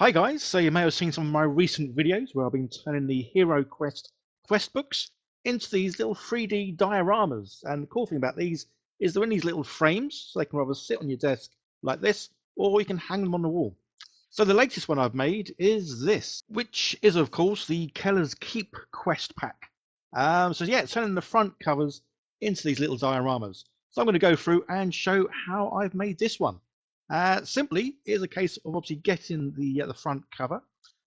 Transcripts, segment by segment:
Hi guys, so you may have seen some of my recent videos where I've been turning the HeroQuest quest books into these little 3D dioramas. And the cool thing about these is they're in these little frames, so they can either sit on your desk like this, or you can hang them on the wall. So the latest one I've made is this, which is of course the Kellars Keep Quest Pack. So yeah, turning the front covers into these little dioramas. So I'm going to go through and show how I've made this one. Simply, is a case of obviously getting the front cover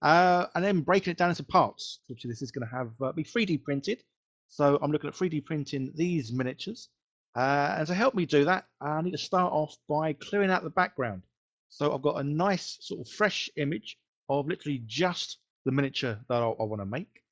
and then breaking it down into parts. Obviously, this is going to have be 3D printed, so I'm looking at 3D printing these miniatures. And to help me do that, I need to start off by clearing out the background. So I've got a nice sort of fresh image of literally just the miniature that I want to make.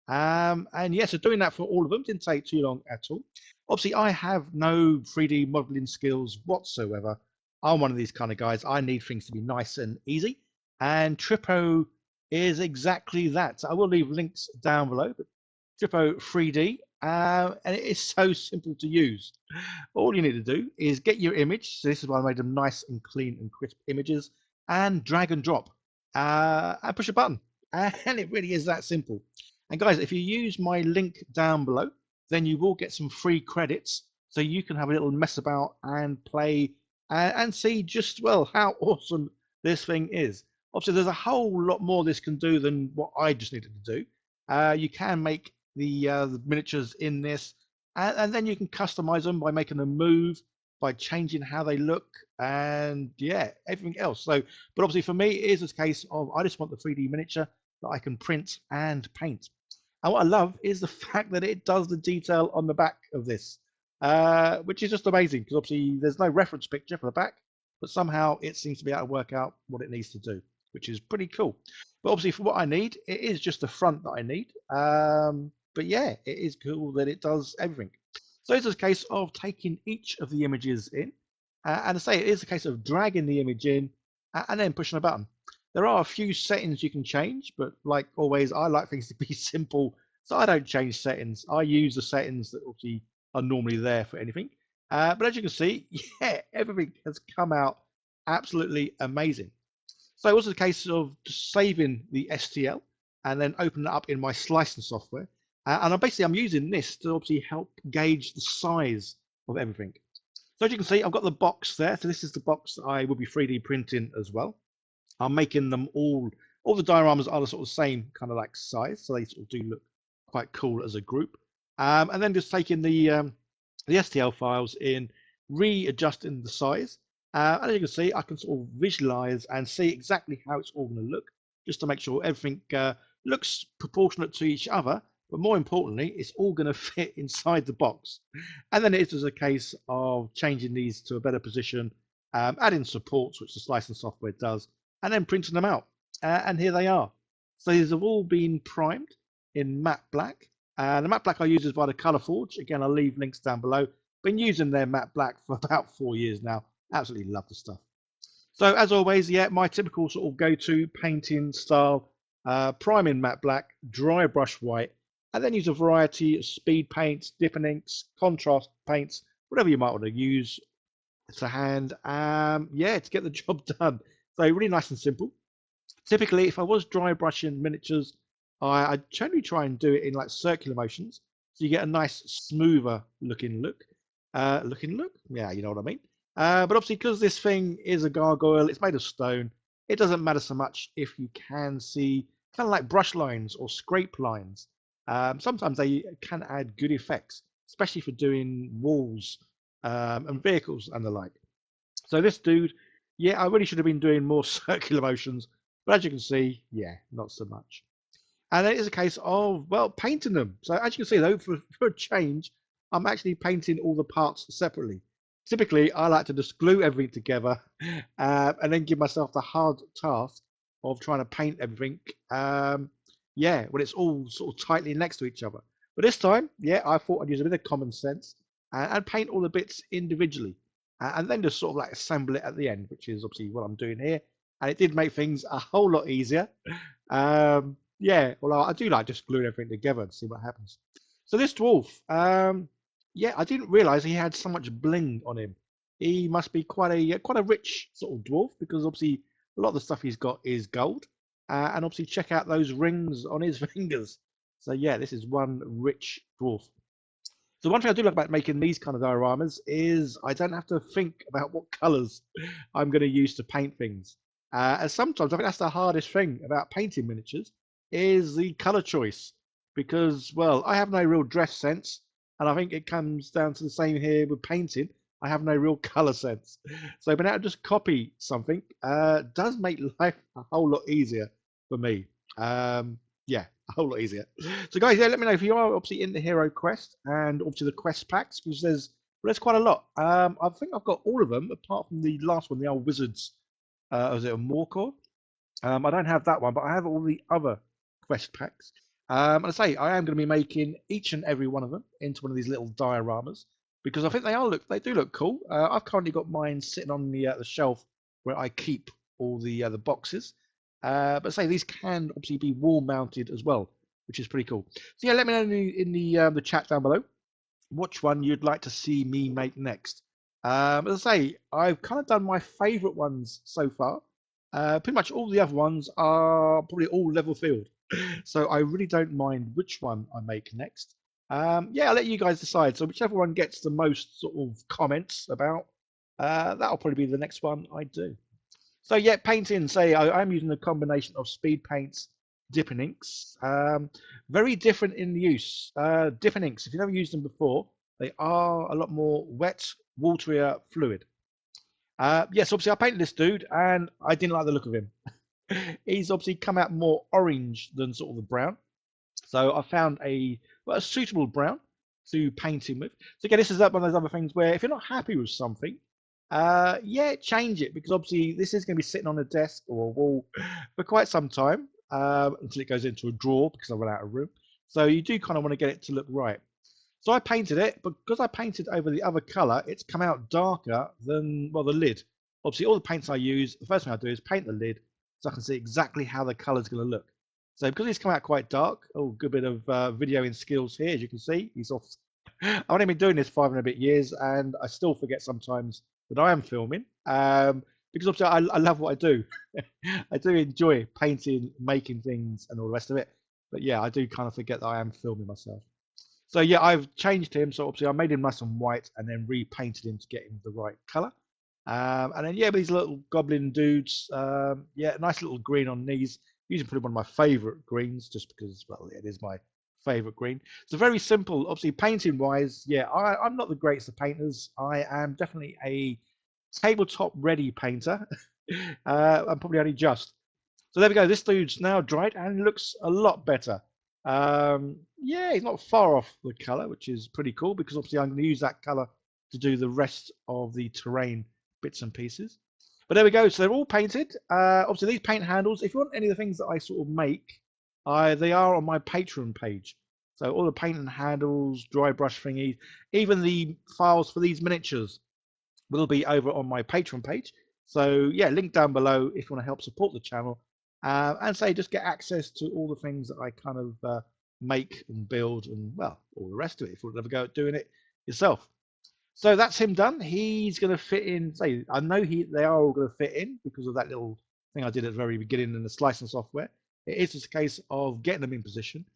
And yeah, so doing that for all of them didn't take too long at all. Obviously, I have no 3D modeling skills whatsoever. I'm one of these kind of guys. I need things to be nice and easy. And Trippo is exactly that. So I will leave links down below. But Trippo 3D, and it is so simple to use. All you need to do is get your image. So this is why I made them nice and clean and crisp images, and drag and drop, and push a button. And it really is that simple. And guys, if you use my link down below, then you will get some free credits. So you can have a little mess about and play and see just, well, how awesome this thing is. Obviously, there's a whole lot more this can do than what I just needed to do. You can make the miniatures in this, and then you can customize them by making them move, by changing how they look, and yeah, everything else. So, but obviously for me, it is a case of I just want the 3D miniature that I can print and paint. And what I love is the fact that it does the detail on the back of this, which is just amazing because obviously there's no reference picture for the back, but somehow it seems to be able to work out what it needs to do, which is pretty cool. But obviously for what I need, it is just the front that I need. But yeah, it is cool that it does everything. So it's a case of taking each of the images in, and to say it is a case of dragging the image in and then pushing a button. There are a few settings you can change, but like always, I like things to be simple, so I don't change settings. I use the settings that obviously are normally there for anything. But as you can see, yeah, everything has come out absolutely amazing. So it was a case of just saving the STL and then opening it up in my slicing software. And I'm using this to obviously help gauge the size of everything. So as you can see, I've got the box there. So this is the box that I will be 3D printing as well. I'm making them all the dioramas are the sort of same kind of like size, so they sort of do look quite cool as a group. And then just taking the STL files in, readjusting the size. And as you can see, I can sort of visualize and see exactly how it's all going to look, just to make sure everything looks proportionate to each other. But more importantly, it's all going to fit inside the box. And then it is a case of changing these to a better position, adding supports, which the slicing software does, and then printing them out. And here they are. So these have all been primed in matte black. The matte black I use is by the Colour Forge. Again, I'll leave links down below. Been using their matte black for about 4 years now. Absolutely love the stuff. So as always, yeah, my typical sort of go-to painting style, prime in matte black, dry brush white, and then use a variety of speed paints, dipping inks, contrast paints, whatever you might want to use to hand. Yeah, to get the job done. So really nice and simple. Typically, if I was dry brushing miniatures, I generally try and do it in like circular motions, so you get a nice smoother looking look. Yeah, you know what I mean. But obviously, because this thing is a gargoyle, it's made of stone. It doesn't matter so much if you can see kind of like brush lines or scrape lines. Sometimes they can add good effects, especially for doing walls and vehicles and the like. So this dude, yeah, I really should have been doing more circular motions, but as you can see, yeah, not so much. And it is a case of, well, painting them. So as you can see, though, for a change, I'm actually painting all the parts separately. Typically, I like to just glue everything together and then give myself the hard task of trying to paint everything. Yeah, when it's all sort of tightly next to each other. But this time, yeah, I thought I'd use a bit of common sense and paint all the bits individually and then just sort of like assemble it at the end, which is obviously what I'm doing here. And it did make things a whole lot easier. Yeah, well, I do like just gluing everything together and see what happens. So this dwarf, yeah, I didn't realize he had so much bling on him. He must be quite a rich sort of dwarf because obviously A lot of the stuff he's got is gold. And obviously check out those rings on his fingers. So yeah, this is one rich dwarf. So one thing I do like about making these kind of dioramas is I don't have to think about what colours I'm going to use to paint things. And sometimes I think that's the hardest thing about painting miniatures is the colour choice, because well, I have no real dress sense, and I think it comes down to the same here with painting. I have no real colour sense, so being able to just copy something does make life a whole lot easier for me. Yeah, a whole lot easier. So guys, yeah, let me know if you are obviously in the Hero Quest and obviously the quest packs, because there's quite a lot. I think I've got all of them apart from the last one, the old Wizards. Was it a Morcor? I don't have that one, but I have all the other quest packs. And I say I am going to be making each and every one of them into one of these little dioramas because I think they do look cool. I've currently got mine sitting on the shelf where I keep all the boxes. But say these can obviously be wall mounted as well, which is pretty cool. So yeah, let me know in the chat down below which one you'd like to see me make next. As I say, I've kind of done my favourite ones so far. Pretty much all the other ones are probably all level field, so I really don't mind which one I make next. Yeah, I'll let you guys decide. So whichever one gets the most sort of comments about, that'll probably be the next one I do. So yeah, painting, say I'm using a combination of speed paints, dipping inks. Very different in use. Dipping inks, if you've never used them before, they are a lot more wet, waterier fluid. Yes, obviously I painted this dude and I didn't like the look of him. He's obviously come out more orange than sort of the brown. So I found a suitable brown to paint him with. So again, this is one of those other things where if you're not happy with something, yeah, change it, because obviously this is going to be sitting on a desk or a wall for quite some time until it goes into a drawer because I run out of room. So you do kind of want to get it to look right. So I painted it, but because I painted over the other colour, it's come out darker than, well, the lid. Obviously, all the paints I use, the first thing I do is paint the lid so I can see exactly how the colour's going to look. So because it's come out quite dark, oh, good bit of videoing skills here, as you can see. He's off. I've only been doing this 5 and a bit years, and I still forget sometimes that I am filming. Because obviously I love what I do. I do enjoy painting, making things, and all the rest of it. But yeah, I do kind of forget that I am filming myself. So yeah, I've changed him. So obviously I made him nice and white and then repainted him to get him the right color. And then yeah, these little goblin dudes, yeah, nice little green on these. Using probably one of my favorite greens, just because, well, it is my favorite green. So very simple. Obviously, painting wise, yeah, I'm not the greatest of painters. I am definitely a tabletop ready painter. I'm probably only just. So there we go. This dude's now dried and looks a lot better. Yeah, he's not far off the color, which is pretty cool because obviously I'm going to use that color to do the rest of the terrain bits and pieces. But there we go. So they're all painted. Obviously, these paint handles, if you want any of the things that I sort of make, they are on my Patreon page. So all the paint and handles, dry brush thingies, even the files for these miniatures will be over on my Patreon page. So yeah, link down below if you want to help support the channel. And say just get access to all the things that I kind of make and build and, well, all the rest of it if you want to have a go at doing it yourself. So that's him done. He's going to fit in. Say, I know they are all going to fit in because of that little thing I did at the very beginning in the slicing software. It is just a case of getting them in position.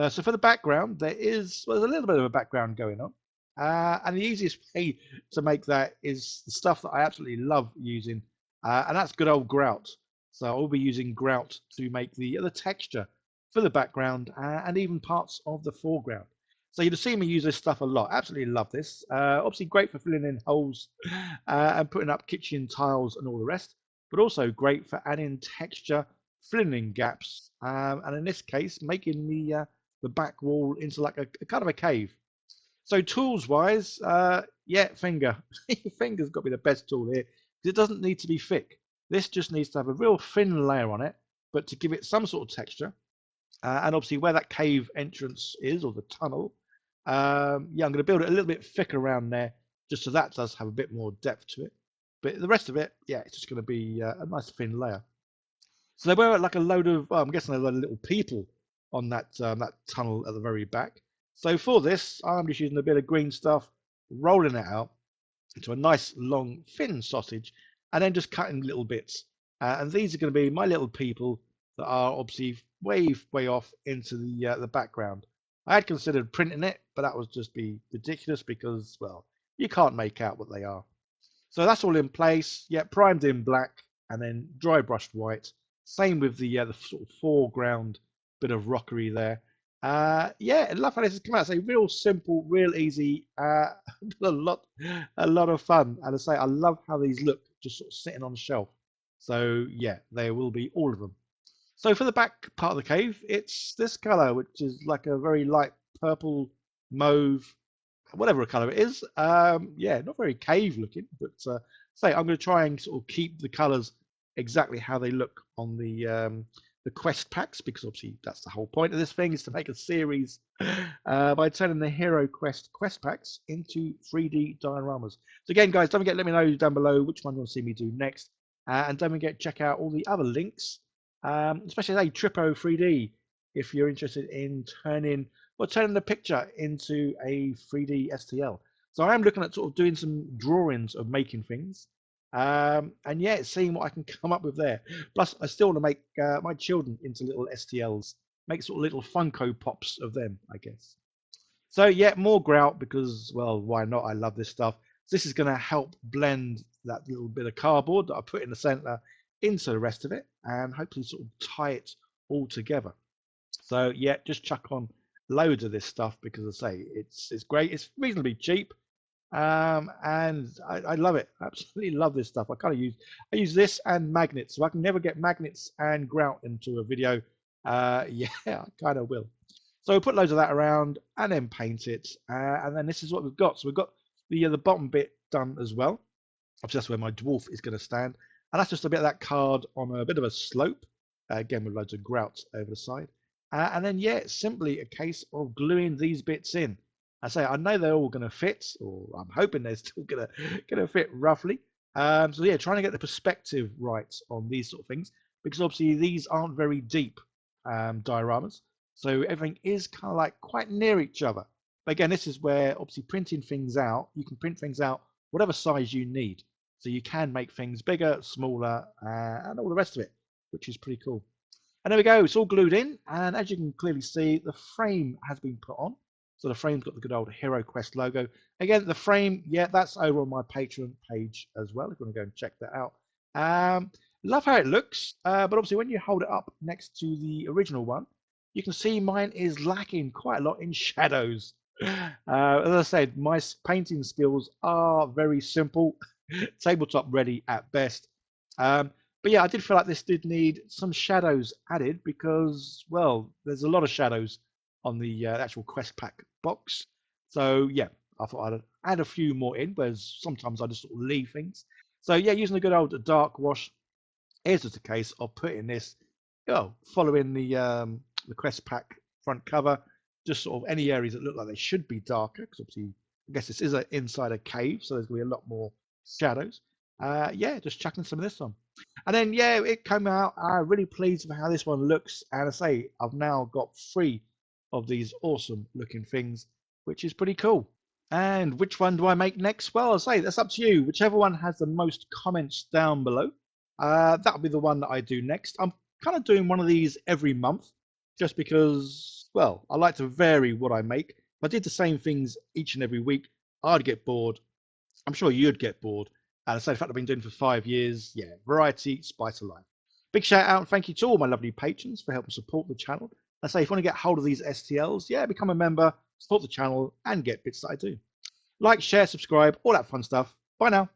So for the background, there's a little bit of a background going on. And the easiest way to make that is the stuff that I absolutely love using, and that's good old grout. So I'll be using grout to make the texture for the background and even parts of the foreground. So you'll see me use this stuff a lot. Absolutely love this. Obviously great for filling in holes and putting up kitchen tiles and all the rest, but also great for adding texture, filling in gaps, and in this case, making the back wall into like a kind of a cave. So tools wise, yeah, finger. Finger's got to be the best tool here because it doesn't need to be thick. This just needs to have a real thin layer on it, but to give it some sort of texture. And obviously where that cave entrance is, or the tunnel, yeah, I'm going to build it a little bit thicker around there, just so that does have a bit more depth to it. But the rest of it, yeah, it's just going to be a nice thin layer. So there were like a load of, well, I'm guessing there were little people on that tunnel at the very back. So for this, I'm just using a bit of green stuff, rolling it out into a nice long thin sausage, and then just cutting little bits. And these are going to be my little people that are obviously way off into the background. I had considered printing it, but that would just be ridiculous because, well, you can't make out what they are. So that's all in place. Yeah, primed in black and then dry brushed white. Same with the sort of foreground bit of rockery there. Yeah, I love how this has come out. It's a real simple, real easy, a lot, a lot of fun. And I say, I love how these look just sort of sitting on the shelf. So yeah, there will be all of them. So for the back part of the cave, it's this color, which is like a very light purple, mauve, whatever color it is. Yeah, not very cave looking, but say I'm going to try and sort of keep the colors exactly how they look on the quest packs, because obviously that's the whole point of this thing, is to make a series by turning the HeroQuest quest packs into 3D dioramas. So again, guys, don't forget, let me know down below which one you want to see me do next, and don't forget, check out all the other links, especially Tripo 3D if you're interested in turning the picture into a 3D STL. So I am looking at sort of doing some drawings of making things, and yeah, seeing what I can come up with there. Plus, I still want to make my children into little STLs, make sort of little Funko Pops of them, I guess. So yeah, more grout because, well, why not? I love this stuff. So this is going to help blend that little bit of cardboard that I put in the center into the rest of it, and hopefully sort of tie it all together. So yeah, just chuck on loads of this stuff because I say it's great. It's reasonably cheap, and I love it. Absolutely love this stuff. I use this and magnets. So I can never get magnets and grout into a video. Yeah, I kind of will. So we'll put loads of that around and then paint it, and then this is what we've got. So we've got the bottom bit done as well. Obviously, that's where my dwarf is going to stand, and that's just a bit of that card on a bit of a slope, again with loads of grout over the side. And then, yeah, it's simply a case of gluing these bits in. I say, I know they're all going to fit, or I'm hoping they're still going to fit roughly. So yeah, trying to get the perspective right on these sort of things, because obviously these aren't very deep dioramas. So everything is kind of like quite near each other. But again, this is where obviously printing things out, you can print things out whatever size you need. So you can make things bigger, smaller, and all the rest of it, which is pretty cool. And there we go, it's all glued in, and as you can clearly see, the frame has been put on. So the frame's got the good old HeroQuest logo. Again, the frame, yeah, that's over on my Patreon page as well, if you want to go and check that out. Love how it looks, but obviously when you hold it up next to the original one, you can see mine is lacking quite a lot in shadows. As I said, my painting skills are very simple, tabletop ready at best. But yeah, I did feel like this did need some shadows added because, well, there's a lot of shadows on the actual quest pack box. So yeah, I thought I'd add a few more in, whereas sometimes I just sort of leave things. So yeah, using the good old dark wash, here's just a case of putting this, following the quest pack front cover, just sort of any areas that look like they should be darker, because obviously I guess this is inside a cave, so there's going to be a lot more shadows. Yeah, just chucking some of this on. And then, yeah, it came out. I'm really pleased with how this one looks. And I say, I've now got 3 of these awesome looking things, which is pretty cool. And which one do I make next? Well, I say, that's up to you. Whichever one has the most comments down below, that'll be the one that I do next. I'm kind of doing one of these every month, just because, well, I like to vary what I make. If I did the same things each and every week, I'd get bored. I'm sure you'd get bored. And so the fact I've been doing it for 5 years, yeah, variety, spice of life. Big shout out and thank you to all my lovely patrons for helping support the channel. I say, if you want to get hold of these STLs, yeah, become a member, support the channel, and get bits that I do. Like, share, subscribe, all that fun stuff. Bye now.